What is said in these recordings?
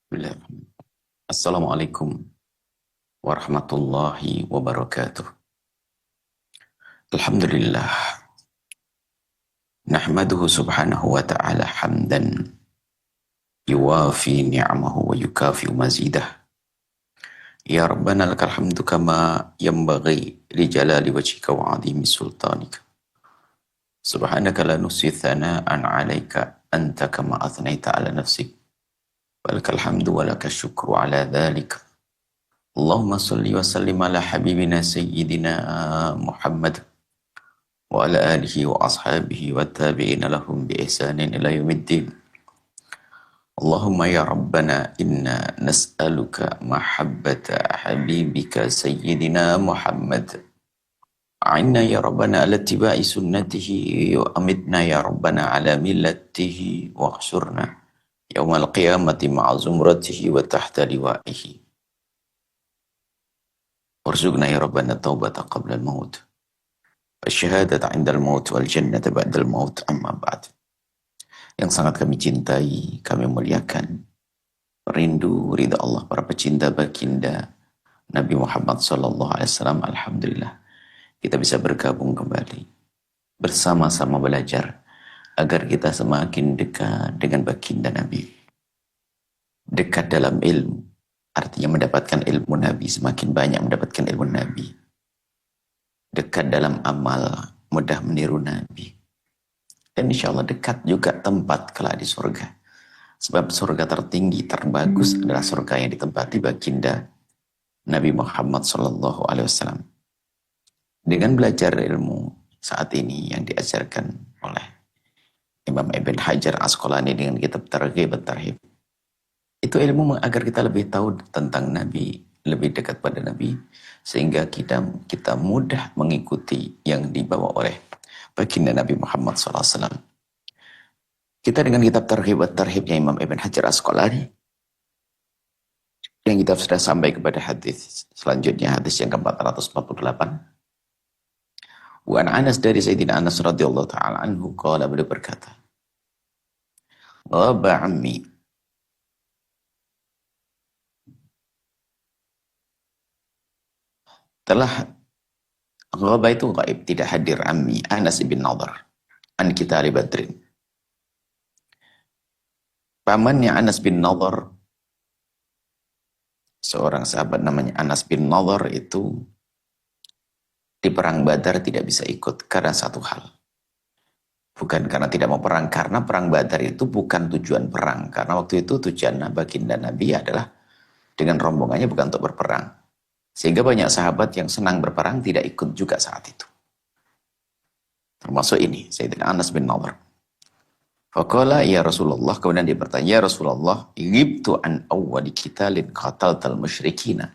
Bismillah. Assalamualaikum warahmatullahi wabarakatuh. Alhamdulillah. Nahmaduhu subhanahu wa ta'ala hamdan yuwafi ni'amahu wa yukafi mazidah. Ya Rabbana lakal hamdu kama yanbaghi li jalali wajhika wa azimi sultanika. Subhanaka la nusi thana'an 'alaika anta kama athnaita 'ala nafsik. Walakal hamdu walakal syukru 'ala dzalika. Allahumma salli wa sallim ala habibina sayyidina Muhammad wa ala alihi wa ashabihi wa tabi'ina lahum bi ihsanin ila yaumiddin. Allahumma ya Rabbana inna nas'aluka mahabbata habibika sayyidina Muhammad. A'inna ya Rabbana ala tiba'i sunnatihi wa amitna ya Rabbana ala millatihi wa khsurna yawmal qiyamati ma'a zumratihi wa tahta liwa'ihi. Warzuqna ya Rabbana taubata qabla al-maut. Asyhadat 'inda al-maut wal jannata ba'da al-maut amma ba'd. Yang sangat kami cintai, kami muliakan, rindu ridha Allah para pecinta baginda Nabi Muhammad sallallahu alaihi wasallam. Alhamdulillah kita bisa bergabung kembali bersama-sama belajar agar kita semakin dekat dengan baginda Nabi. Dekat dalam ilmu, artinya mendapatkan ilmu Nabi, semakin banyak mendapatkan ilmu Nabi. Dekat dalam amal, mudah meniru Nabi. Dan insya Allah dekat juga tempat kelak di surga. Sebab surga tertinggi, terbagus adalah surga yang ditempati baginda Nabi Muhammad sallallahu alaihi wasallam. Dengan belajar ilmu saat ini yang diajarkan oleh Imam Ibn Hajar Asqalani dengan kitab Targhib at-Tarhib, itu ilmu agar kita lebih tahu tentang Nabi, lebih dekat pada Nabi, sehingga kita mudah mengikuti yang dibawa oleh baginda Nabi Muhammad SAW. Kita dengan kitab Targhib at-Tarhibnya Imam Ibn Hajar Asqalani, yang kita sudah sampai kepada hadis selanjutnya, hadis yang ke-448. Wa an Anas, dari Sayyidina Anas radhiyallahu ta'ala anhu, qala, beliau berkata, ghaba ammi, telah ghaba itu gaib, tidak hadir, ammi Anas bin Nadhr an qitali Badrin. Pamannya Anas bin Nadhr, seorang sahabat namanya Anas bin Nadhr, itu di perang Badar tidak bisa ikut karena satu hal. Bukan karena tidak mau perang, karena perang Badar itu bukan tujuan perang. Karena waktu itu tujuan baginda Nabi adalah dengan rombongannya bukan untuk berperang. Sehingga banyak sahabat yang senang berperang tidak ikut juga saat itu. Termasuk ini, Sayyidina Anas bin Nadhr. Faqala ya Rasulullah, kemudian dia bertanya, ya Rasulullah, ghibtu an awwali qitalin qataltal musyrikina.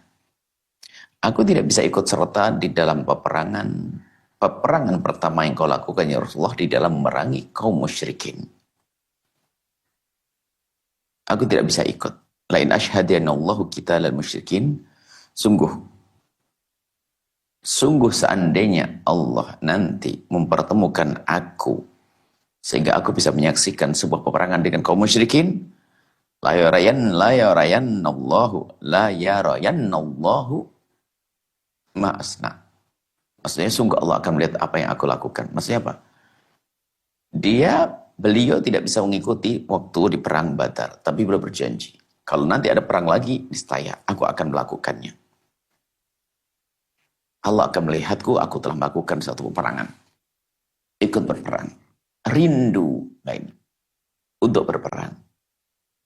Aku tidak bisa ikut serta di dalam peperangan pertama yang kau lakukan ya Rasulullah, di dalam memerangi kaum musyrikin. Aku tidak bisa ikut. Lain asyhadiyannallahu qitalal musyrikin. Sungguh seandainya Allah nanti mempertemukan aku sehingga aku bisa menyaksikan sebuah peperangan dengan kaum musyrikin, la yarayannallahu ma asna. Maksudnya sungguh Allah akan melihat apa yang aku lakukan. Maksudnya apa? Beliau tidak bisa mengikuti waktu di perang Badar, tapi beliau berjanji, kalau nanti ada perang lagi, niscaya aku akan melakukannya. Allah akan melihatku, aku telah melakukan satu peperangan. Ikut berperang. Rindu lain untuk berperang.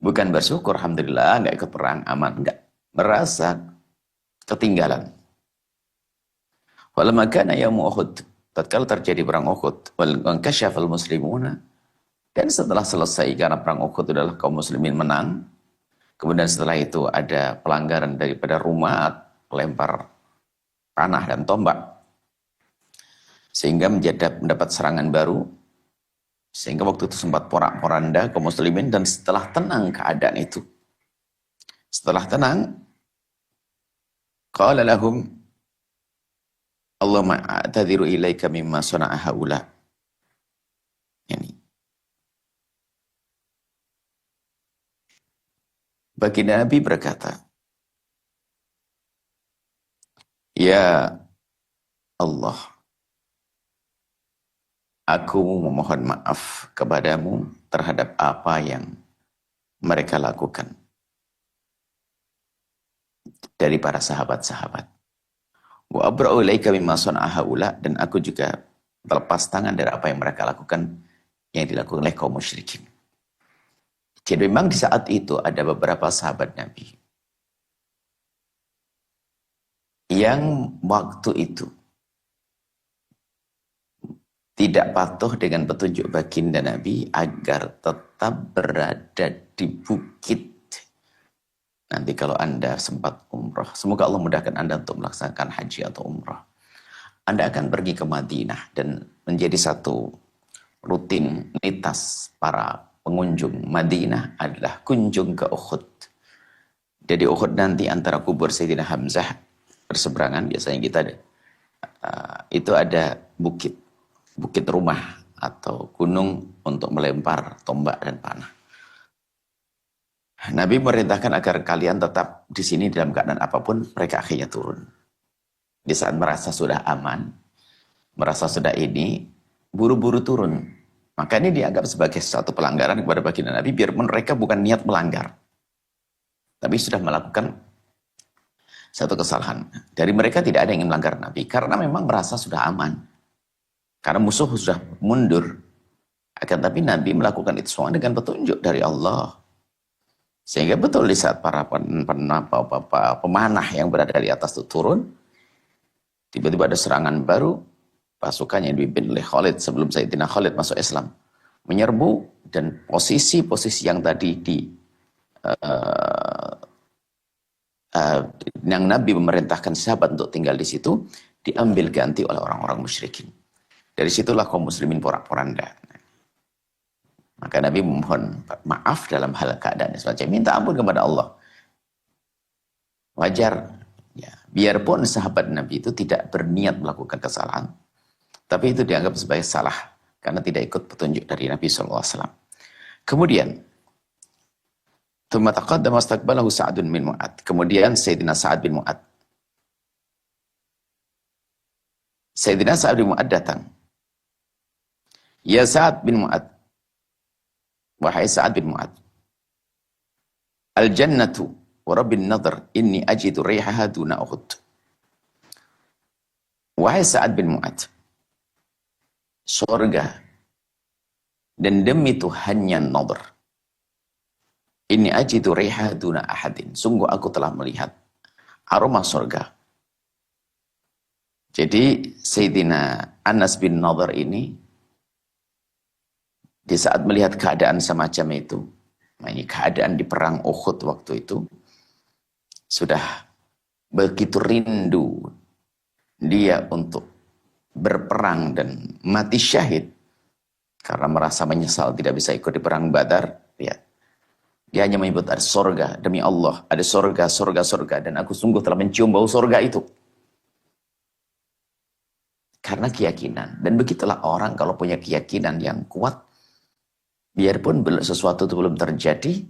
Bukan bersyukur, alhamdulillah, nggak ikut perang, aman, enggak. Merasa ketinggalan. Walamma kana yaum Uhud, tatkala terjadi perang Uhud, wal kasyafal muslimuna, dan setelah selesai karena perang Uhud adalah kaum muslimin menang. Kemudian setelah itu ada pelanggaran daripada Rumat, pelempar panah dan tombak, sehingga mendapat serangan baru, sehingga waktu itu sempat porak-poranda kaum muslimin. Dan setelah tenang keadaan itu, setelah tenang, qala lahum Allahumma a'tadhiru ilaika mimma sana'a haula. Ini Baginda Nabi berkata, "Ya Allah, aku memohon maaf kepadamu terhadap apa yang mereka lakukan dari para sahabat-sahabat. Wa abra'u ilaika mimma sana'a haula, dan aku juga berlepas tangan dari apa yang mereka lakukan yang dilakukan oleh kaum musyrikin." Jadi memang di saat itu ada beberapa sahabat Nabi yang waktu itu tidak patuh dengan petunjuk baginda Nabi agar tetap berada di bukit. Nanti kalau Anda sempat umrah, semoga Allah mudahkan Anda untuk melaksanakan haji atau umrah. Anda akan pergi ke Madinah dan menjadi satu rutinitas para pengunjung Madinah adalah kunjung ke Uhud. Jadi Uhud nanti antara kubur Sayyidina Hamzah berseberangan, biasanya kita ada, itu ada bukit, bukit rumah atau gunung untuk melempar tombak dan panah. Nabi merintahkan agar kalian tetap di sini dalam keadaan apapun, mereka akhirnya turun. Di saat merasa sudah aman, merasa sudah ini, buru-buru turun. Maka ini dianggap sebagai suatu pelanggaran kepada baginda Nabi, biarpun mereka bukan niat melanggar, tapi sudah melakukan satu kesalahan. Dari mereka tidak ada yang ingin melanggar Nabi, karena memang merasa sudah aman. Karena musuh sudah mundur. Akan tapi Nabi melakukan itu semua dengan petunjuk dari Allah. Sehingga betul di saat para pemanah yang berada di atas itu turun, tiba-tiba ada serangan baru, pasukannya yang dipimpin oleh Khalid sebelum Sayyidina Khalid masuk Islam menyerbu, dan posisi-posisi yang tadi yang Nabi memerintahkan sahabat untuk tinggal di situ diambil ganti oleh orang-orang musyrikin. Dari situlah kaum muslimin porak-poranda. Maka Nabi memohon maaf dalam hal keadaan semacam minta ampun kepada Allah. Wajar, ya, biarpun sahabat Nabi itu tidak berniat melakukan kesalahan, tapi itu dianggap sebagai salah karena tidak ikut petunjuk dari Nabi SAW. Kemudian, thumma taqaddama istaqbalahu Sa'dun bin Mu'ad. Kemudian Sayyidina Sa'ad bin Mu'ad. Sayyidina Sa'ad bin Mu'ad datang. Ya Sa'ad bin Mu'ad, wahai Sa'ad bin Mu'ad, al-jannatu wa rabbin nadhr inni ajidu rihaha duna Uhud. Wahai Sa'ad bin Mu'ad, surga dan demi Tuhannya Nadhr, inni ajidu rihaha duna ahadin, sungguh aku telah melihat aroma surga. Jadi Sayyidina Anas bin Nadhr ini di saat melihat keadaan semacam itu, ini keadaan di perang Uhud waktu itu, sudah begitu rindu dia untuk berperang dan mati syahid karena merasa menyesal tidak bisa ikut di perang Badar. Ya, dia hanya menyebut ada surga, demi Allah ada surga, surga, surga, dan aku sungguh telah mencium bau surga itu. Karena keyakinan, dan begitulah orang kalau punya keyakinan yang kuat, biarpun sesuatu itu belum terjadi,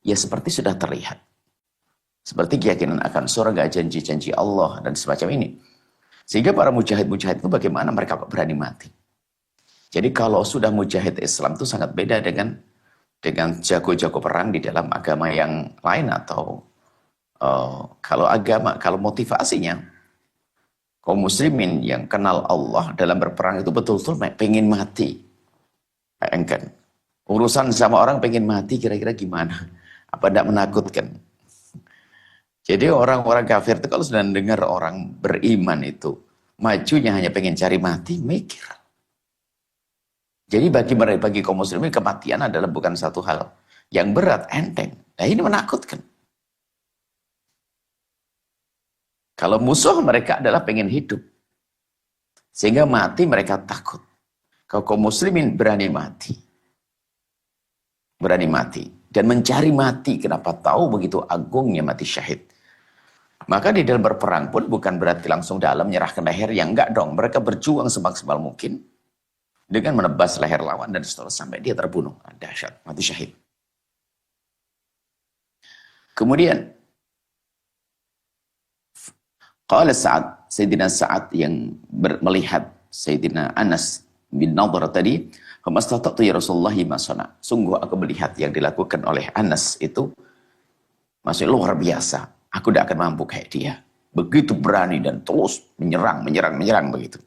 ya seperti sudah terlihat. Seperti keyakinan akan surga, janji-janji Allah, dan semacam ini. Sehingga para mujahid-mujahid itu bagaimana mereka berani mati. Jadi kalau sudah mujahid Islam itu sangat beda dengan jago-jago perang di dalam agama yang lain, atau kalau motivasinya, kaum muslimin yang kenal Allah dalam berperang itu betul-betul pengen mati. Bayangkan, urusan sama orang pengen mati, kira-kira gimana? Apa tidak menakutkan? Jadi orang-orang kafir itu kalau sudah dengar orang beriman itu majunya hanya pengen cari mati, mikir. Jadi bagi kaum muslimin kematian adalah bukan satu hal yang berat, enteng. Nah ini menakutkan. Kalau musuh mereka adalah pengen hidup, sehingga mati mereka takut. Kalau kaum muslimin berani mati. Berani mati. Dan mencari mati. Kenapa tahu begitu agungnya mati syahid. Maka di dalam berperang pun bukan berarti langsung dalam menyerahkan leher. Yang enggak dong. Mereka berjuang semaksimal mungkin. Dengan menebas leher lawan dan seterusnya sampai dia terbunuh. Dahsyat. Mati syahid. Kemudian qala Sa'ad, Sayyidina Sa'ad yang melihat Sayyidina Anas bin Nadhr tadi, "Famastata'tu ya Rasulullah ma sana." Sungguh aku melihat yang dilakukan oleh Anas itu masih luar biasa. Aku tidak akan mampu kayak dia. Begitu berani dan terus menyerang begitu.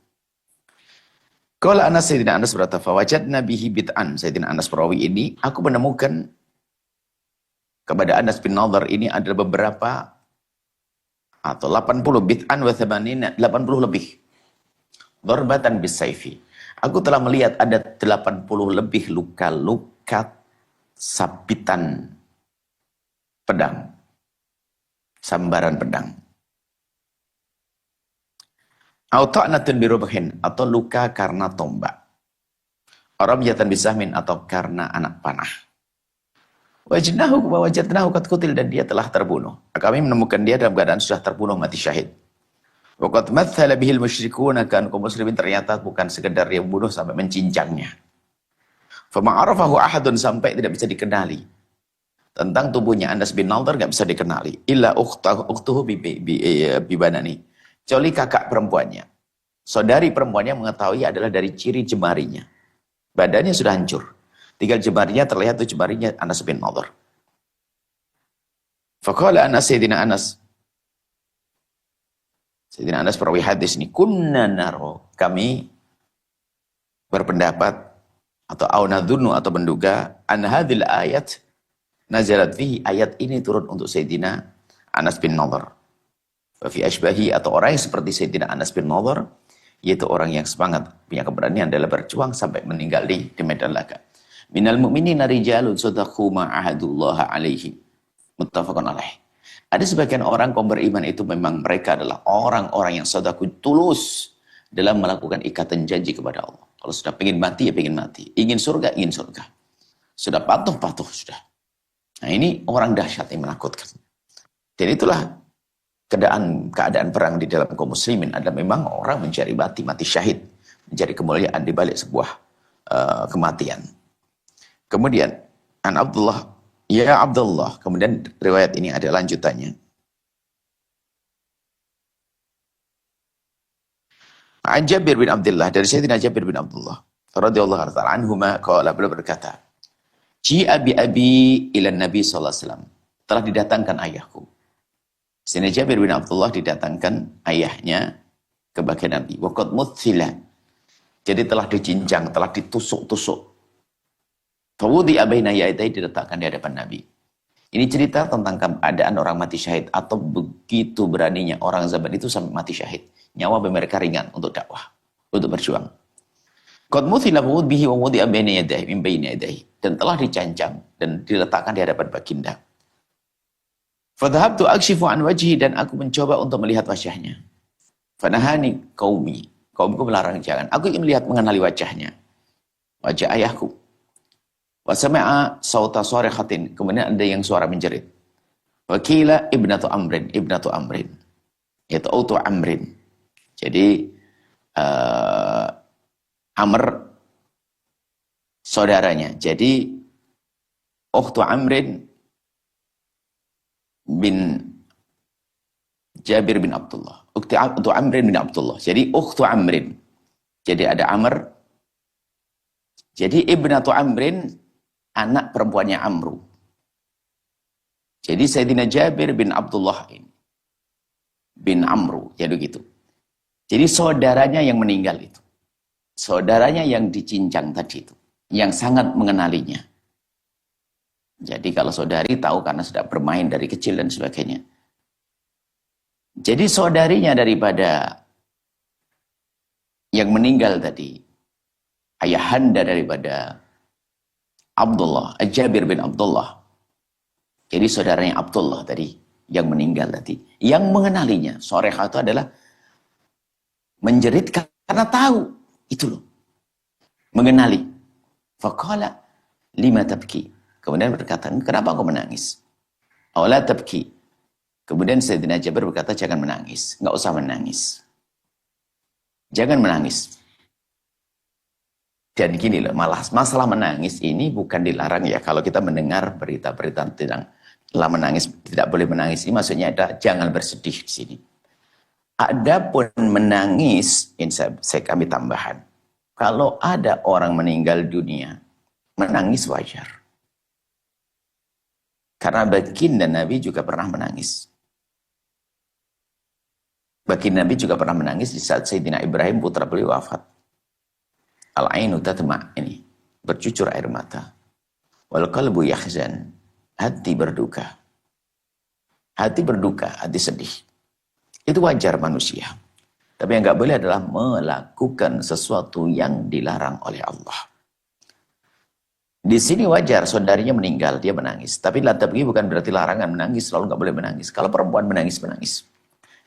Kalau Anas, Sayyidina Anas berkata, "Fawajadna bihi bid'an." Sayyidina Anas perawi ini, aku menemukan kepada Anas bin Nadhr ini adalah beberapa atau 80 bid'an wa thamanina, 80 lebih. Darbatan bisayfi. Aku telah melihat ada 80 lebih luka-luka sabitan pedang. Sambaran pedang. Auta'natun birubhin, atau luka karena tombak. Arabiyatan bisahmin, atau karena anak panah. Wajadnahu qad qutil, dan dia telah terbunuh. Kami menemukan dia dalam keadaan sudah terbunuh, mati syahid. Wa qad mathala bihil musyrikuna, kan kaum muslimin ternyata bukan sekedar dia membunuh sampai mencincangnya. Fama arafahu ahadun, sampai tidak bisa dikenali. Tentang tubuhnya Anas bin Nadhr enggak bisa dikenali. Illa ukhtuhu bibanani. Kecuali kakak perempuannya. Saudari perempuannya mengetahui adalah dari ciri jemarinya. Badannya sudah hancur. Tinggal jemarinya terlihat tuh jemarinya Anas bin Nadhr. Faqala Anas, Sayyidina Anas. Sayyidina Anas perawi hadis ini. Kunna naro. Kami berpendapat atau aunadhunnu, atau menduga, an hadhil ayat nazalat fihi, ayat ini turun untuk Sayyidina Anas bin Nadhr. Fi ashbahi, atau orang yang seperti Sayyidina Anas bin Nadhr, yaitu orang yang semangat, punya keberanian dalam berjuang sampai meninggal di medan laga. Minal mu'minina rijalun sadaqu ma ahadullah alaihi. Muttafaqun alaih. Ada sebagian orang kaum beriman itu memang mereka adalah orang-orang yang sadaku, tulus dalam melakukan ikatan janji kepada Allah. Kalau sudah ingin mati, ya ingin mati. Ingin surga, ingin surga. Sudah patuh, sudah. Nah, ini orang dahsyat yang menakutkan. Dan itulah keadaan perang di dalam kaum muslimin, adalah memang orang mencari mati syahid, mencari kemuliaan di balik sebuah kematian. Kemudian an Abdullah, ya Abdullah, kemudian riwayat ini ada lanjutannya. An Jabir bin Abdullah, dari Sayyidina Jabir bin Abdullah radhiyallahu ta'ala anhuma, qala, beliau berkata, "Ji'a bi abi ila Nabi sallallahu alaihi wasallam." Telah didatangkan ayahku. Sayyidina Jabir bin Abdullah didatangkan ayahnya ke bagian Nabi. Waqad muthila. Jadi telah dicincang, telah ditusuk-tusuk. Fawudi abaina yaitai, diletakkan di hadapan Nabi. Ini cerita tentang keadaan orang mati syahid, atau begitu beraninya orang zaman itu sampai mati syahid. Nyawa mereka ringan untuk dakwah, untuk berjuang. Qad muthila fawud bihi wa wudi abaina yadayhi min baini yadayhi, dan telah dicancang dan diletakkan di hadapan baginda. Fadhahabtu akshifu an wajhi, dan aku mencoba untuk melihat wajahnya. Fanahani qaumi, kaumku melarang, jangan. Aku ingin melihat, mengenali wajahnya, wajah ayahku. Wa sami'a sauta sarikhatin, kemudian ada yang suara menjerit. Wa qila ibnatu amrin, yaitu autu amrin. Jadi Amr saudaranya. Jadi ukhtu Amrin bin Jabir bin Abdullah. Ukhtu Amrin bin Abdullah. Jadi ukhtu Amrin. Jadi ada Amr. Jadi ibnatu Amrin, anak perempuannya Amru. Jadi Sayyidina Jabir bin Abdullah ini, bin Amru, jadi gitu. Jadi saudaranya yang meninggal itu. Saudaranya yang dicincang tadi itu. Yang sangat mengenalinya. Jadi kalau saudari tahu karena sudah bermain dari kecil dan sebagainya. Jadi saudarinya daripada yang meninggal tadi, ayahanda daripada Abdullah, Jabir bin Abdullah. Jadi saudaranya Abdullah tadi, yang meninggal tadi. Yang mengenalinya, Sorehah itu adalah menjerit karena tahu. Itu loh. Mengenali. Faqala lima tabki. Kemudian berkata, kenapa kau menangis? Awla tabki. Kemudian Sayyidina Jabir berkata, jangan menangis. Enggak usah menangis. Jangan menangis. Dan gini loh, malah masalah menangis ini bukan dilarang ya. Kalau kita mendengar berita-berita tentang Lah menangis, tidak boleh menangis. Ini maksudnya adalah jangan bersedih di sini. Adapun menangis, ini saya kami tambahan. Kalau ada orang meninggal dunia, menangis wajar. Karena baginda Nabi juga pernah menangis. Baginda Nabi juga pernah menangis di saat Sayyidina Ibrahim putra beliau wafat. Al-ainu tatma, ini bercucur air mata. Wal qalbu yahzan, hati berduka. Hati berduka, hati sedih. Itu wajar manusia. Tapi yang nggak boleh adalah melakukan sesuatu yang dilarang oleh Allah. Di sini wajar saudarinya meninggal, dia menangis. Tapi tabghi bukan berarti larangan menangis, selalu nggak boleh menangis. Kalau perempuan menangis, menangis.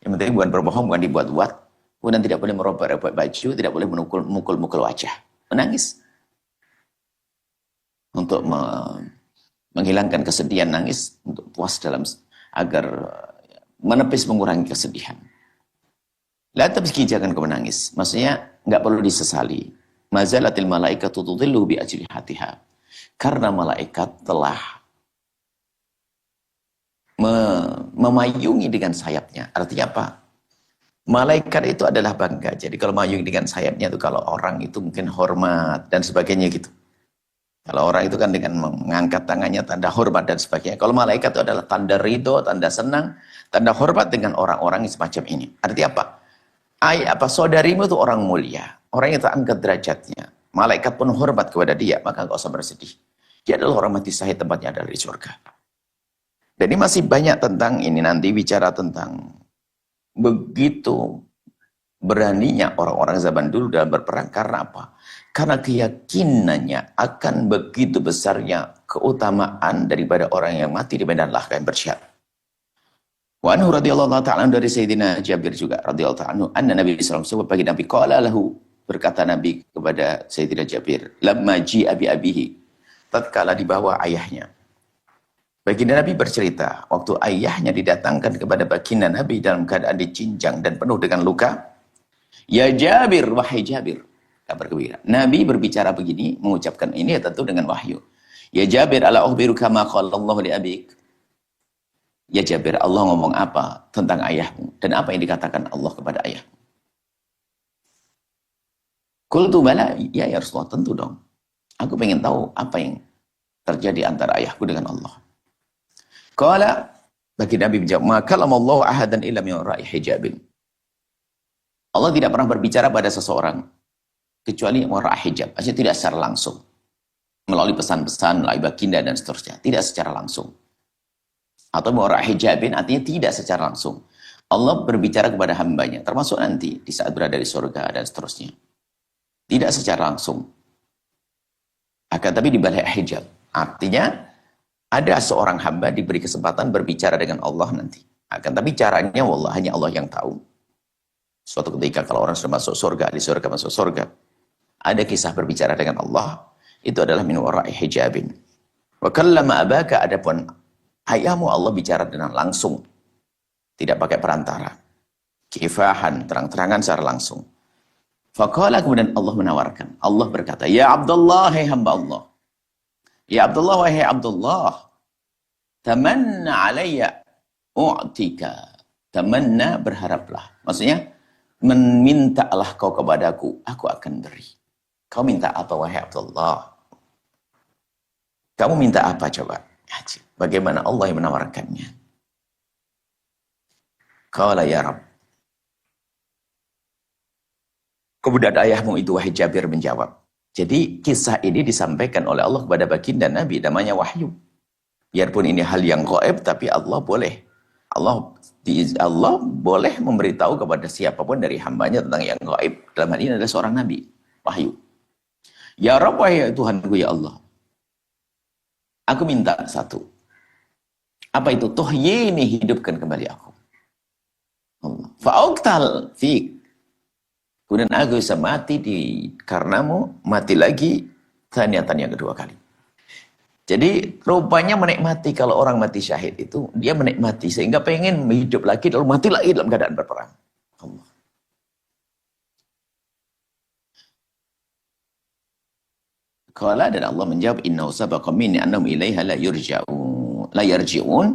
Yang penting bukan berbohong, bukan dibuat-buat. Kemudian tidak boleh merobek-robek baju, tidak boleh mukul-mukul wajah. Menangis. Untuk menghilangkan kesedihan, nangis. Untuk puas dalam, agar menepis mengurangi kesedihan. La tabki, jangan kau menangis. Maksudnya nggak perlu disesali. Mazalatil malaikatu tudhillu bi ajlihatiha. Karena malaikat telah memayungi dengan sayapnya. Artinya apa? Malaikat itu adalah bangga. Jadi kalau memayungi dengan sayapnya itu kalau orang itu mungkin hormat dan sebagainya gitu. Kalau orang itu kan dengan mengangkat tangannya tanda hormat dan sebagainya. Kalau malaikat itu adalah tanda ridho, tanda senang, tanda hormat dengan orang-orang yang semacam ini. Artinya apa? Saudarimu itu orang mulia, orang yang tak angkat derajatnya. Malaikat pun hormat kepada dia, maka enggak usah bersedih. Dia adalah orang mati syahid, tempatnya adalah di surga. Dan ini masih banyak tentang ini, nanti bicara tentang begitu beraninya orang-orang zaman dulu dalam berperang. Karena apa? Karena keyakinannya akan begitu besarnya keutamaan daripada orang yang mati di medan lahka yang bersyahid. Wa anhu radhiyallahu ta'ala dari Sayyidina Jabir juga radhiyallahu ta'ala anna Nabi sallallahu alaihi wasallam bagi Nabi qala lahu, berkata Nabi kepada Sayyidina Jabir, lamma ji'a bi abihi, tatkala dibawa ayahnya. Baginda Nabi bercerita, waktu ayahnya didatangkan kepada baginda Nabi dalam keadaan dicincang dan penuh dengan luka. Ya Jabir, wahai Jabir, kabar gembira. Nabi berbicara begini, mengucapkan ini ya tentu dengan wahyu. Ya Jabir, ala ukhbiruka ma qala Allah li abik. Ya Jabir, Allah ngomong apa tentang ayahmu? Dan apa yang dikatakan Allah kepada ayahmu? Qultu bala, ya Rasulullah, tentu dong. Aku pengen tahu apa yang terjadi antara ayahku dengan Allah. Qala, bagi Nabi menjawab, ma kalama Allah ahadan illa min wara'i hijabin. Allah tidak pernah berbicara pada seseorang kecuali wara'i hijab, artinya tidak secara langsung. Melalui pesan-pesan, melalui baginda dan seterusnya, tidak secara langsung. Atau wara'i hijabin artinya tidak secara langsung. Allah berbicara kepada hambanya, termasuk nanti di saat berada di surga dan seterusnya. Tidak secara langsung. Akan tapi di balik hijab. Artinya ada seorang hamba diberi kesempatan berbicara dengan Allah nanti. Akan tapi caranya wallah hanya Allah yang tahu. Suatu ketika kalau orang sudah masuk surga, di surga masuk surga, ada kisah berbicara dengan Allah, itu adalah min wara'i hijabin. Wa kallama abaka, adapun ayahmu Allah bicara dengan langsung, tidak pakai perantara. Kifahan, terang-terangan secara langsung. Faqala, kemudian Allah menawarkan. Allah berkata, ya Abdullah, hai hamba Allah. Ya Abdullah, wahai Abdullah. Tamanna alayya u'tika. Tamanna, berharaplah. Maksudnya, memintalah kau kepadaku, aku akan beri. Kau minta apa, wahai Abdullah? Kamu minta apa coba? Bagaimana Allah yang menawarkannya? Qala ya Rabb. Kemudian ayahmu itu, wahai Jabir, menjawab. Jadi kisah ini disampaikan oleh Allah kepada baginda Nabi, namanya wahyu. Biarpun ini hal yang gaib, tapi Allah boleh. Allah boleh memberitahu kepada siapapun dari hambanya tentang yang gaib. Dalam hal ini adalah seorang Nabi, wahyu. Ya Rabb, wahai Tuhanku ya Allah. Aku minta satu. Apa itu? Tuhyini, hidupkan kembali aku. Fa'uqtal fik. Kemudian aku bisa mati karenamu, mati lagi, taniatan yang kedua kali. Jadi rupanya menikmati, kalau orang mati syahid itu, dia menikmati sehingga pengen hidup lagi, lalu mati lagi dalam keadaan berperang. Allah. Qala, dan Allah menjawab, innahu sabaqa minni annahum ilaiha la yarji'un.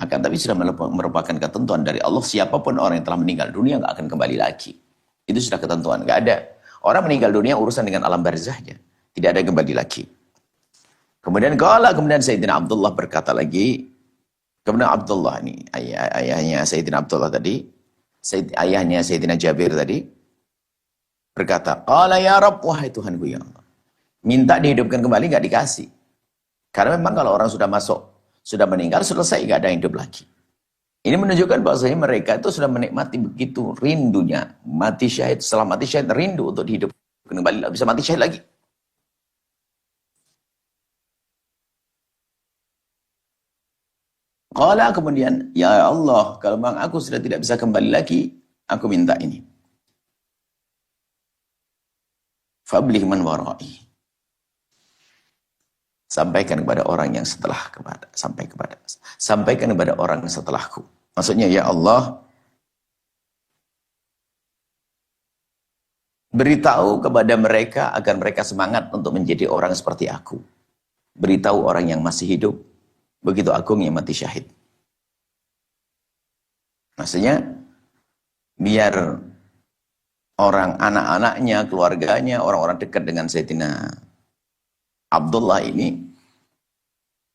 Akan tapi sudah merupakan ketentuan dari Allah, siapapun orang yang telah meninggal dunia nggak akan kembali lagi. Itu sudah ketentuan, nggak ada. Orang meninggal dunia urusan dengan alam barzahnya, tidak ada kembali lagi. Kemudian Sayyidina Abdullah berkata lagi, kemudian Abdullah ini ayahnya Sayyidina Abdullah tadi, ayahnya Sayyidina Jabir tadi berkata, qala ya Rabb, wahai Tuhanku ya Allah, minta dihidupkan kembali nggak dikasih. Karena memang kalau orang sudah masuk, sudah meninggal, selesai, nggak ada yang hidup lagi. Ini menunjukkan bahwasanya mereka itu sudah menikmati begitu rindunya mati syahid. Setelah mati syahid, rindu untuk dihidupkan kembali, bisa mati syahid lagi. Qala kemudian, ya Allah, kalau memang aku sudah tidak bisa kembali lagi, aku minta ini. Fablih man warai. Sampaikan kepada orang yang sampaikan kepada orang setelahku. Maksudnya, ya Allah, beritahu kepada mereka agar mereka semangat untuk menjadi orang seperti aku. Beritahu orang yang masih hidup, begitu agungnya mati syahid. Maksudnya, biar orang anak-anaknya, keluarganya, orang-orang dekat dengan Sayyidina Abdullah ini,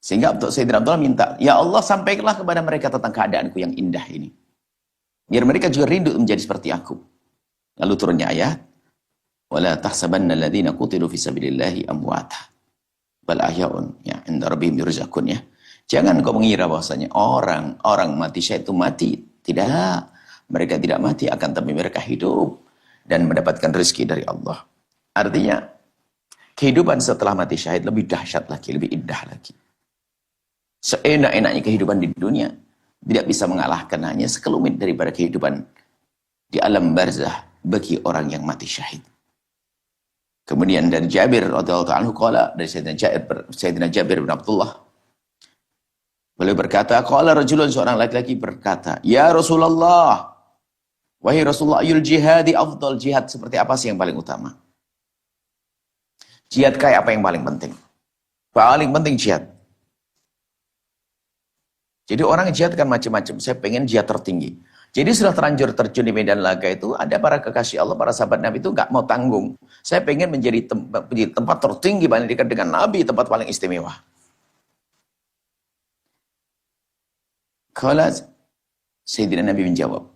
sehingga Sayyidina Abdullah minta, ya Allah, sampaikanlah kepada mereka tentang keadaanku yang indah ini. Biar mereka juga rindu menjadi seperti aku. Lalu turunnya ayat, وَلَا تَحْسَبَنَّ الَّذِينَ قُتِلُوا فِي سَبِيلِ اللَّهِ أَمْوَاتًا بَلْ أَحْيَاءٌ عِندَ رَبِّهِمْ يُرْزَقُونَ. Ya. Jangan kau mengira bahwasanya orang mati syahid itu mati. Tidak. Mereka tidak mati, akan tapi mereka hidup dan mendapatkan rezeki dari Allah. Artinya, kehidupan setelah mati syahid lebih dahsyat lagi, lebih indah lagi. Seenak-enaknya kehidupan di dunia tidak bisa mengalahkan hanya sekelumit daripada kehidupan di alam barzah bagi orang yang mati syahid. Kemudian dari Jabir radhiyallahu anhu qala, dari Sayyidina Jabir bin Abdullah, beliau berkata, qala rajulun, seorang laki-laki berkata, ya Rasulullah, wahai Rasulullah, ayul jihadi afdal, jihad seperti apa sih yang paling utama? Jihad kayak apa yang paling penting? Paling penting jihad. Jadi orang jihad kan macam-macam. Saya pengen jihad tertinggi. Jadi setelah terlanjur terjun di medan laga itu, ada para kekasih Allah, para sahabat Nabi itu nggak mau tanggung. Saya pengen menjadi tempat tertinggi, paling dekat dengan Nabi, tempat paling istimewa. Kalau Sayyidina Nabi menjawab,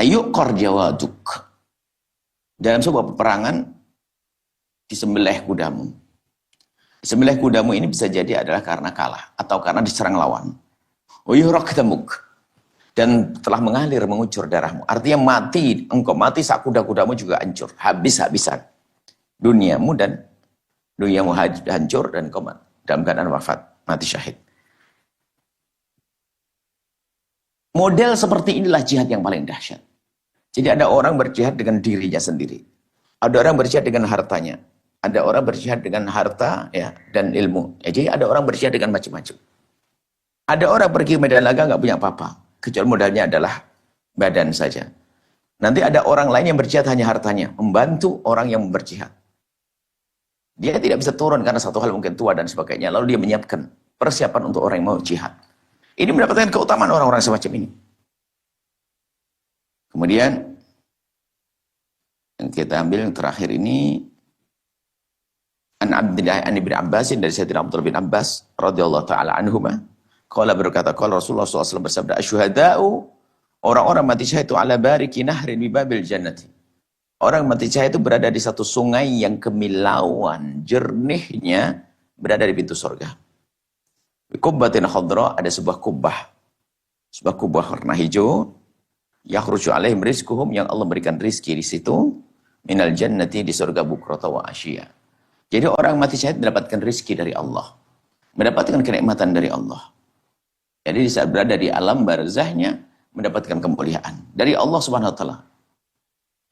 ayyuqar jawaduk. Dalam sebuah peperangan, disembelih kudamu. Disembelih kudamu ini bisa jadi adalah karena kalah atau karena diserang lawan. Uyurak temuk, dan telah mengalir, mengucur darahmu. Artinya mati, engkau mati, sak kuda-kudamu juga hancur, habis-habisan. Duniamu hancur dan engkau dalam keadaan wafat, mati syahid. Model seperti inilah jihad yang paling dahsyat. Jadi ada orang berjihad dengan dirinya sendiri. Ada orang berjihad dengan hartanya. Ada orang berjihad dengan harta ya, dan ilmu. Ya, jadi ada orang berjihad dengan macam-macam. Ada orang pergi medan laga nggak punya apa-apa. Kecuali modalnya adalah badan saja. Nanti ada orang lain yang berjihad hanya hartanya. Membantu orang yang berjihad. Dia tidak bisa turun karena satu hal mungkin tua dan sebagainya. Lalu dia menyiapkan persiapan untuk orang yang mau jihad. Ini mendapatkan keutamaan orang-orang semacam ini. Kemudian yang kita ambil yang terakhir ini, an Ibn Abbas, dari Sayyidina Abdullah bin Abbas radhiyallahu taala anhuma, qala berkata, qala Rasulullah SAW bersabda, asyuhada'u, orang-orang mati syahid itu ala bariki nahrin bi babil jannati. Orang mati syahid itu berada di satu sungai yang kemilauan jernihnya berada di pintu surga. Kubbatin khadra, ada sebuah kubah warna hijau, yakhruju alaihim rizquhum, yang Allah berikan rizki di situ, minal jannati, di surga, bukrata wa asyiya. Jadi orang mati syahid mendapatkan rizki dari Allah, mendapatkan kenikmatan dari Allah. Jadi di saat berada di alam barzahnya mendapatkan kemuliaan dari Allah Subhanahu wa taala.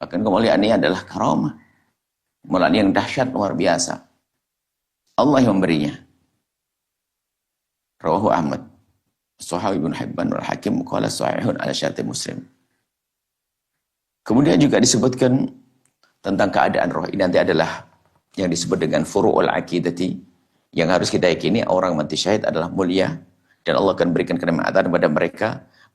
Bahkan kemuliaan ini adalah karamah. Kemuliaan yang dahsyat luar biasa. Allah yang memberinya. Rawahu Ahmad, Sahih Ibnu Hibban wal Hakim qala sahihun ala syarti Muslim. Kemudian juga disebutkan tentang keadaan roh. Ini nanti adalah yang disebut dengan furu'ul aqidati, yang harus kita yakini orang mati syahid adalah mulia Dan Allah akan berikan kenikmatan kepada mereka.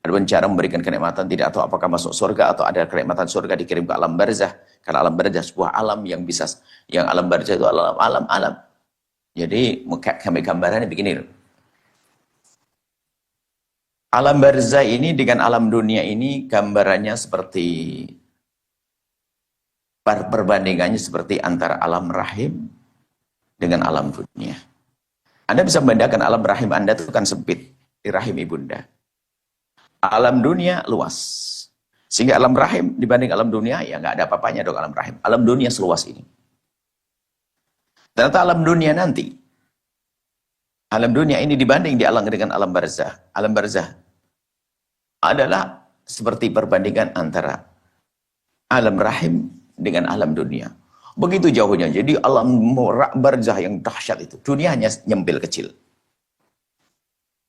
Ada cara memberikan kenikmatan, tidak tahu apakah masuk surga atau ada kenikmatan surga dikirim ke alam barzah. Karena alam barzah sebuah alam yang bisa, yang alam barzah itu alam. Jadi kami gambarannya begini loh. Alam barzah ini dengan alam dunia ini gambarannya seperti, perbandingannya seperti antara alam rahim dengan alam dunia. Anda bisa membedakan alam rahim Anda itu kan sempit di rahim ibunda. Alam dunia luas. Sehingga alam rahim dibanding alam dunia, ya nggak ada apa-apanya dong alam rahim. Alam dunia seluas ini. Ternyata alam dunia nanti, alam dunia ini dibanding di alam dengan alam barzah. Alam barzah adalah seperti perbandingan antara alam rahim dengan alam dunia. Begitu jauhnya. Jadi alam barzah yang dahsyat itu. Dunia hanya nyempil kecil.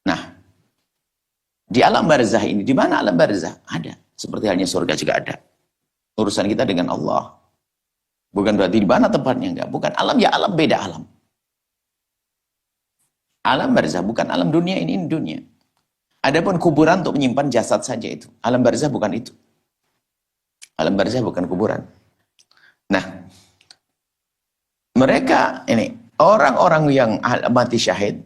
Nah, di alam barzah ini, di mana alam barzah? Ada. Seperti halnya surga juga ada. Urusan kita dengan Allah. Bukan berarti di mana tempatnya, enggak. Bukan alam, ya alam, beda alam. Alam barzah, bukan alam dunia, ini dunia. Adapun kuburan untuk menyimpan jasad saja itu. Alam barzah bukan itu. Alam barzah bukan kuburan. Nah, mereka ini, orang-orang yang mati syahid,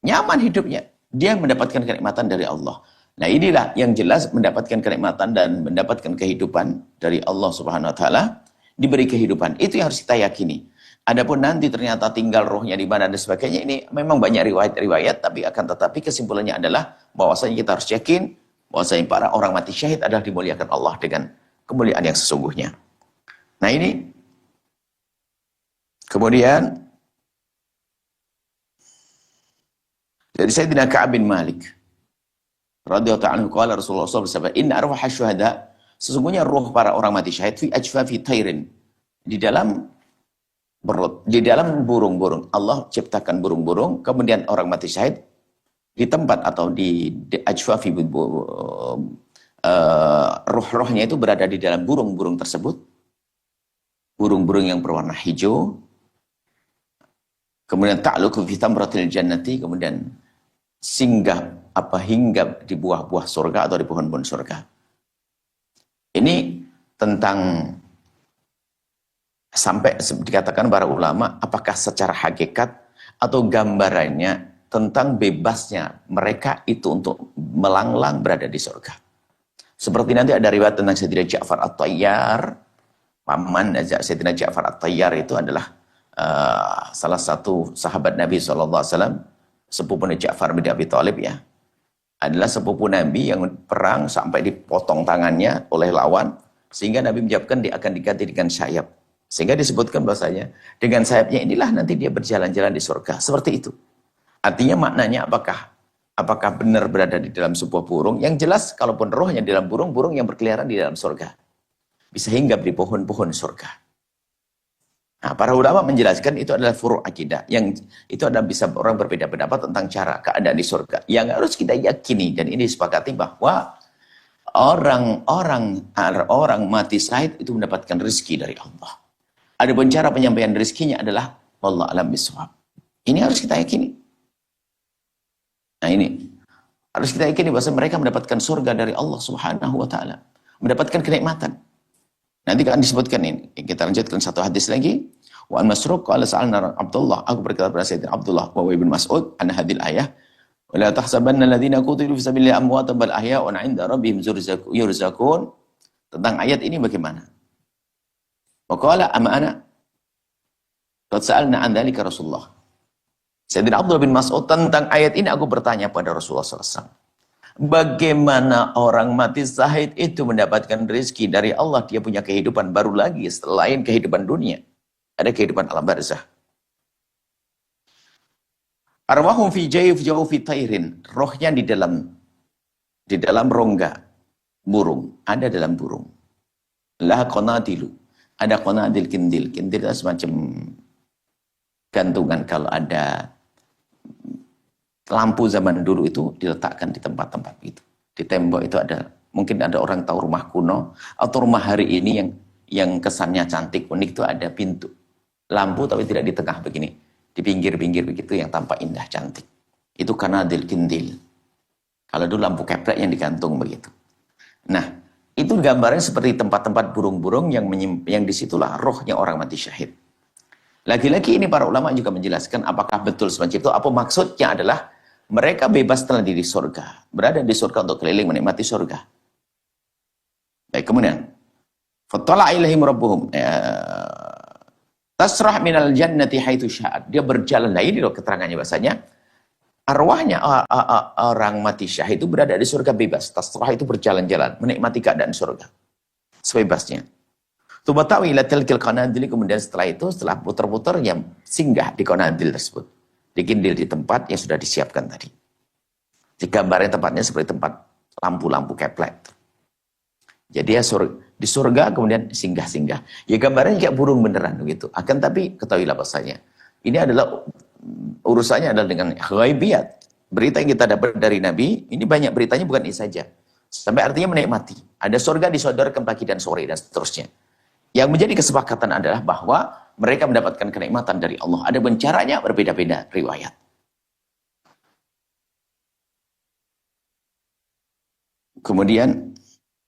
nyaman hidupnya. Dia mendapatkan kenikmatan dari Allah. Nah, inilah yang jelas mendapatkan kenikmatan dan mendapatkan kehidupan dari Allah Subhanahu wa taala, diberi kehidupan. Itu yang harus kita yakini. Adapun nanti ternyata tinggal rohnya di mana dan sebagainya, ini memang banyak riwayat-riwayat, tapi akan tetapi kesimpulannya adalah bahwasanya kita harus yakin bahwasanya para orang mati syahid adalah dimuliakan Allah dengan kemuliaan yang sesungguhnya. Nah, ini kemudian dari Sayyidina Ka'ab bin Malik radhiyallahu anhu, qala Rasulullah SAW bersabda, inna arwaha syuhada, sesungguhnya roh para orang mati syahid fi ajfafi tairin, di dalam perut, di dalam burung-burung. Allah ciptakan burung-burung, kemudian orang mati syahid di tempat atau di ajfafi, roh-rohnya itu berada di dalam burung-burung tersebut. Burung-burung yang berwarna hijau. Kemudian ta'luku fi tamratil jannati, kemudian singgah hinggap di buah-buah surga atau di pohon-pohon surga. Ini tentang, sampai dikatakan para ulama, apakah secara hakikat atau gambarannya tentang bebasnya mereka itu untuk melanglang berada di surga. Seperti nanti ada riwayat tentang Sayyidina Ja'far At-Tayyar, paman Sayyidina Ja'far At-Tayyar itu adalah salah satu sahabat Nabi SAW, sepupu Ja'far bin Abi Thalib ya. Adalah sepupu Nabi yang perang sampai dipotong tangannya oleh lawan, sehingga Nabi menjawabkan dia akan diganti dengan sayap. Sehingga disebutkan bahasanya, dengan sayapnya inilah nanti dia berjalan-jalan di surga. Seperti itu. Artinya maknanya apakah benar berada di dalam sebuah burung? Yang jelas, kalaupun rohnya di dalam burung, burung yang berkeliaran di dalam surga. Bisa hinggap di pohon-pohon surga. Nah, para ulama menjelaskan itu adalah furu' akidah. Yang itu adalah bisa orang berbeda pendapat tentang cara keadaan di surga. Yang harus kita yakini, dan ini disepakati bahwa orang mati syahid itu mendapatkan rezeki dari Allah. Adapun cara penyampaian rezekinya adalah wallahu a'lam bishawab. Ini harus kita yakini. Nah, ini harus kita yakini bahwa mereka mendapatkan surga dari Allah Subhanahu wa taala, mendapatkan kenikmatan. Nanti akan disebutkan ini. Kita lanjutkan satu hadis lagi. Wa an Masruq qala sa'alna Abdullah, aku berkata kepada Sayyidina Abdullah wa Ibn Mas'ud an hadhil ayah, wa la tahsabanna alladziina qutilu fi sabilillahi amwatan bal ahya'un 'inda rabbihim yurzaqun. Tentang ayat ini bagaimana? Wa qala ama ana qad sa'alna an dzalika Rasulullah. Sayyidina Abdullah bin Mas'ud, tentang ayat ini aku bertanya pada Rasulullah SAW. Bagaimana orang mati syahid itu mendapatkan rezeki dari Allah, dia punya kehidupan baru lagi selain kehidupan dunia. Ada kehidupan alam barzah. Arwahum fi jawfi tairin, rohnya di dalam rongga burung, ada dalam burung. Lah qanadilu, ada qanadil kindil. Kindil itu semacam gantungan kalau ada lampu zaman dulu itu diletakkan di tempat-tempat itu. Di tembok itu ada, mungkin ada orang tahu rumah kuno atau rumah hari ini yang kesannya cantik, unik, itu ada pintu. Lampu tapi tidak di tengah begini. Di pinggir-pinggir begitu yang tampak indah, cantik. Itu kanadil kindil. Kalau dulu lampu keplek yang digantung begitu. Nah, itu gambarnya seperti tempat-tempat burung-burung yang disitulah rohnya orang mati syahid. Lagi-lagi ini para ulama juga menjelaskan apakah betul semacam itu. Apa maksudnya adalah mereka bebas telah di surga. Berada di surga untuk keliling menikmati surga. Baik, kemudian. Fattala ilaihim rabbuhum. Tasrah minal jannati haitsu sya'at. Dia berjalan. Nah ini loh keterangannya bahasanya. Arwahnya orang mati syahid itu berada di surga bebas. Tasrah itu berjalan-jalan. Menikmati keadaan surga. Sebebasnya. Tubatawi ila tilkil qanadil. Kemudian setelah itu, setelah putar-putar, yang singgah di qanadil tersebut. Dikindil di tempat yang sudah disiapkan tadi. Digambarnya tempatnya seperti tempat lampu-lampu keplek. Jadi ya di surga kemudian singgah-singgah. Ya gambarnya kayak burung beneran gitu. Akan tapi ketahuilah bahasanya. Ini adalah urusannya adalah dengan ghaibiyat. Berita yang kita dapat dari Nabi, ini banyak beritanya bukan ini saja. Sampai artinya menikmati. Ada surga disodorkan pagi dan sore dan seterusnya. Yang menjadi kesepakatan adalah bahwa mereka mendapatkan kenikmatan dari Allah. Ada caranya berbeda-beda riwayat. Kemudian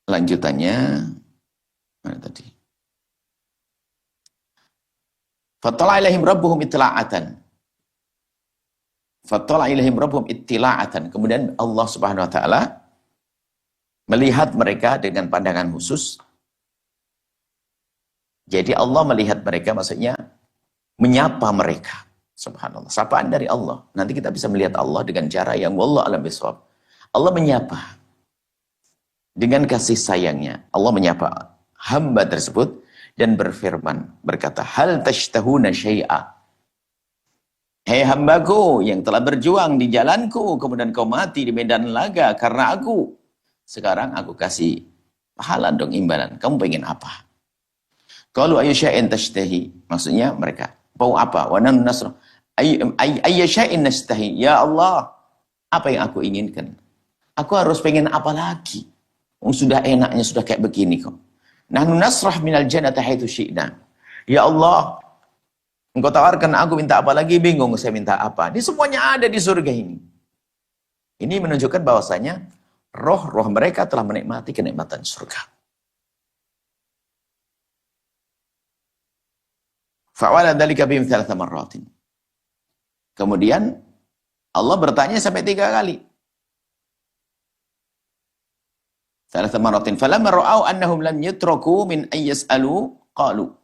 lanjutannya mana tadi? Fattala ilaihim rabbuhum ittila'atan. Fattala ilaihim rabbuhum ittila'atan. Kemudian Allah Subhanahu wa taala melihat mereka dengan pandangan khusus. Jadi Allah melihat mereka, maksudnya menyapa mereka. Subhanallah. Sapaan dari Allah. Nanti kita bisa melihat Allah dengan cara yang wallahu a'lam bishawab. Allah menyapa dengan kasih sayangnya. Allah menyapa hamba tersebut dan berfirman, berkata, hal tashtahuna syai'a. Hei hambaku yang telah berjuang di jalanku, kemudian kau mati di medan laga karena aku. Sekarang aku kasih pahala dong, imbalan. Kamu pengen apa? Qalu ayyu syai'in tashtahi. Maksudnya mereka, mau apa? Wa nan nasr. Ayyu syai'in nashtahi. Ya Allah, apa yang aku inginkan? Aku harus pengen apa lagi? Sudah enaknya, sudah kayak begini kok. Nahnu nasrah minal jannati haitsu syi'na. Ya Allah, Engkau tawarkan aku minta apa lagi, bingung saya minta apa. Ini semuanya ada di surga ini. Ini menunjukkan bahwasanya roh-roh mereka telah menikmati kenikmatan surga. Fa'ala dzalika bihim thalatha marratin. Kemudian Allah bertanya sampai 3 kali. Thalatha marratin falamma ra'au annahum lam yutraku min ayyas'alu qalu.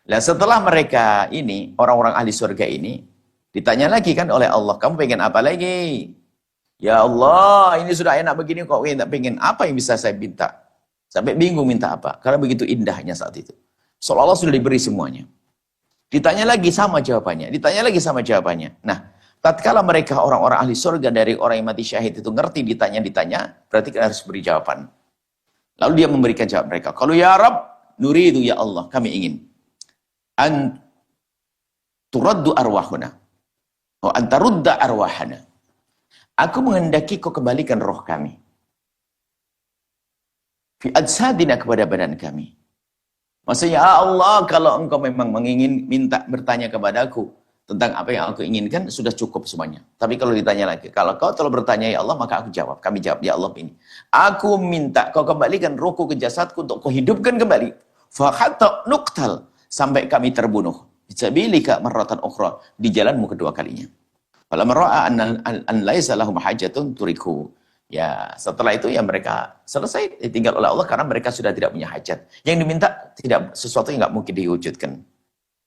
Nah setelah mereka ini, orang-orang ahli surga ini, ditanya lagi kan oleh Allah, kamu pengen apa lagi? Ya Allah, ini sudah enak begini kok, tak pengen apa yang bisa saya minta? Sampai bingung minta apa, karena begitu indahnya saat itu. Seolah-olah sudah diberi semuanya. Ditanya lagi sama jawabannya, ditanya lagi sama jawabannya. Nah, tatkala mereka orang-orang ahli surga dari orang yang mati syahid itu ngerti ditanya, berarti kita harus beri jawaban. Lalu dia memberikan jawab mereka, kalau ya Rabb, nuridu ya Allah, kami ingin. An turaddu arwahuna wa antarudda arwahana. Aku menghendaki kau kembalikan roh kami fi ajsadina, kepada badan kami. Maksudnya ya Allah, kalau engkau memang minta bertanya kepadaku tentang apa yang aku inginkan, sudah cukup semuanya. Tapi kalau ditanya lagi, kalau kau telah bertanya ya Allah, maka aku jawab. Kami jawab, ya Allah ini. Aku minta kau kembalikan rohku ke jasadku untuk kau hidupkan kembali. Fa hatta nuqtal, sampai kami terbunuh. Bisabilika marratan ukhra, di jalanmu kedua kalinya. Falamma ra'a an laisa lahum hajatun turiku. Ya, setelah itu ya mereka selesai ditinggal oleh Allah karena mereka sudah tidak punya hajat. Yang diminta tidak sesuatu yang nggak mungkin diwujudkan.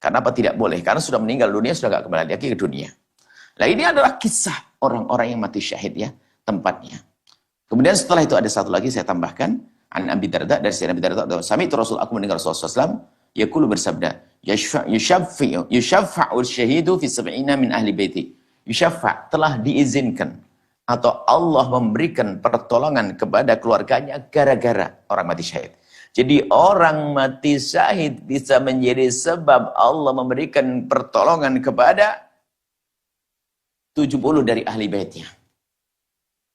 Karena apa tidak boleh? Karena sudah meninggal dunia, sudah nggak kembali lagi ke dunia. Nah, ini adalah kisah orang-orang yang mati syahid ya, tempatnya. Kemudian setelah itu ada satu lagi saya tambahkan, an Abi Darda, dari Sayyidina Abi Darda, sami itu Rasul, aku mendengar Rasulullah SAW yaqulu bersabda, yushafa'u syahidu fi sab'ina min ahli baiti. Yushaffa' telah diizinkan atau Allah memberikan pertolongan kepada keluarganya gara-gara orang mati syahid. Jadi orang mati syahid bisa menjadi sebab Allah memberikan pertolongan kepada 70 dari ahli baitnya.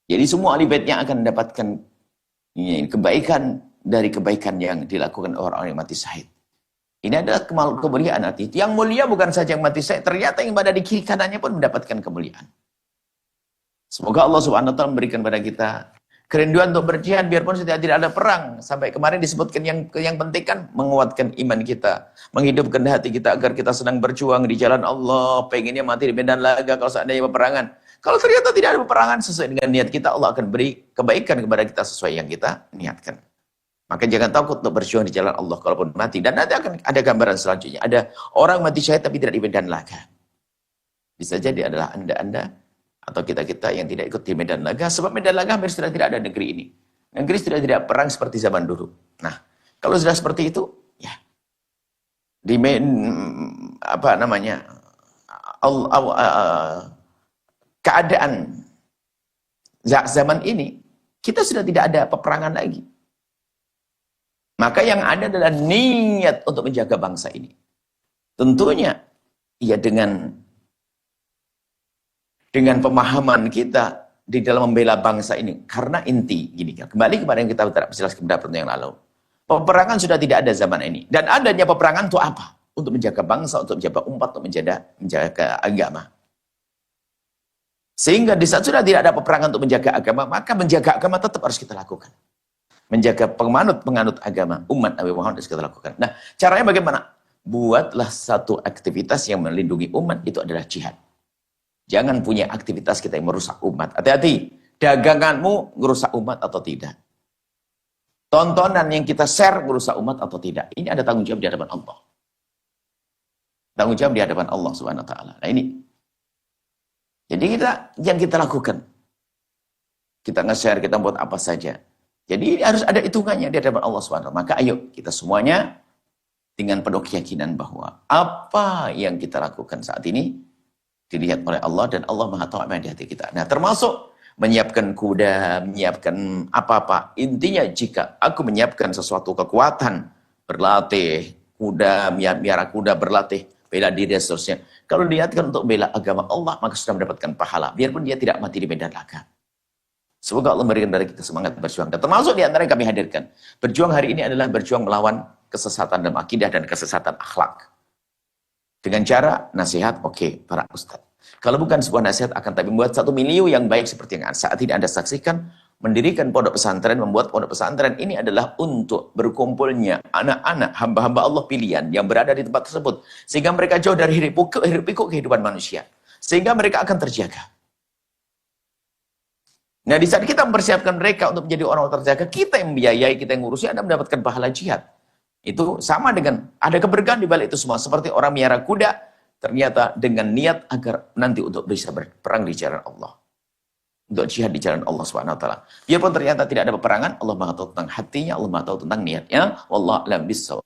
Jadi semua ahli baitnya akan mendapatkan kebaikan dari kebaikan yang dilakukan orang-orang yang mati syahid. Ini adalah kemuliaan hati. Yang mulia bukan saja yang mati syahid, ternyata yang berada di kiri kanannya pun mendapatkan kemuliaan. Semoga Allah Subhanahu wa taala memberikan kepada kita kerinduan untuk berjihad biarpun sudah tidak ada perang. Sampai kemarin disebutkan yang penting kan menguatkan iman kita, menghidupkan hati kita agar kita sedang berjuang di jalan Allah, pengennya mati di medan laga kalau seandainya peperangan. Kalau ternyata tidak ada peperangan sesuai dengan niat kita, Allah akan beri kebaikan kepada kita sesuai yang kita niatkan. Maka jangan takut untuk berjuang di jalan Allah kalaupun mati. Dan nanti akan ada gambaran selanjutnya. Ada orang mati syahid tapi tidak di medan laga. Bisa jadi adalah Anda atau kita-kita yang tidak ikut di medan laga. Sebab medan laga hampir sudah tidak ada negeri ini. Negeri sudah tidak perang seperti zaman dulu. Nah, kalau sudah seperti itu, ya. Keadaan zaman ini, kita sudah tidak ada peperangan lagi. Maka yang ada adalah niat untuk menjaga bangsa ini. Tentunya, ya dengan pemahaman kita di dalam membela bangsa ini. Karena inti, gini, kembali kepada yang kita jelaskan pada pertemuan yang lalu. Peperangan sudah tidak ada zaman ini. Dan adanya peperangan untuk apa? Untuk menjaga bangsa, untuk menjaga umat, untuk menjaga agama. Sehingga di saat sudah tidak ada peperangan untuk menjaga agama, maka menjaga agama tetap harus kita lakukan. Menjaga penganut agama, umat Nabi Muhammad harus kita lakukan. Nah, caranya bagaimana? Buatlah satu aktivitas yang melindungi umat, itu adalah jihad. Jangan punya aktivitas kita yang merusak umat. Hati-hati, daganganmu merusak umat atau tidak. Tontonan yang kita share merusak umat atau tidak. Ini ada tanggung jawab di hadapan Allah. Tanggung jawab di hadapan Allah Subhanahu wa taala. Nah, ini. Jadi yang kita lakukan. Kita nge-share, kita buat apa saja. Jadi harus ada hitungannya di hadapan Allah Subhanahu wa taala. Maka ayo kita semuanya dengan penuh keyakinan bahwa apa yang kita lakukan saat ini dilihat oleh Allah dan Allah Maha tahu apa yang di hati kita. Nah, termasuk menyiapkan kuda, menyiapkan apa-apa. Intinya jika aku menyiapkan sesuatu kekuatan, berlatih, kuda, miara kuda, berlatih, bela diri dan seterusnya. Kalau dilihatkan untuk bela agama Allah, maka sudah mendapatkan pahala. Biarpun dia tidak mati di medan laga. Semoga Allah memberikan dari kita semangat berjuang. Dan termasuk di antara yang kami hadirkan. Berjuang hari ini adalah berjuang melawan kesesatan dalam akidah dan kesesatan akhlak. Dengan cara nasihat, oke, para ustaz. Kalau bukan sebuah nasihat, akan tapi membuat satu milieu yang baik seperti yang saat ini Anda saksikan, mendirikan pondok pesantren, membuat pondok pesantren ini adalah untuk berkumpulnya anak-anak, hamba-hamba Allah pilihan yang berada di tempat tersebut. Sehingga mereka jauh dari hiruk-pikuk kehidupan manusia. Sehingga mereka akan terjaga. Nah, di saat kita mempersiapkan mereka untuk menjadi orang terjaga, kita yang membiayai, kita yang ngurusi, Anda mendapatkan pahala jihad. Itu sama dengan ada keberkahan di balik itu semua. Seperti orang miara kuda, ternyata dengan niat agar nanti untuk bisa berperang di jalan Allah. Untuk jihad di jalan Allah Subhanahu wa taala. Biarpun ternyata tidak ada peperangan, Allah Maha tahu tentang hatinya, Allah Maha tahu tentang niatnya. Wallahu a'lam bissawab.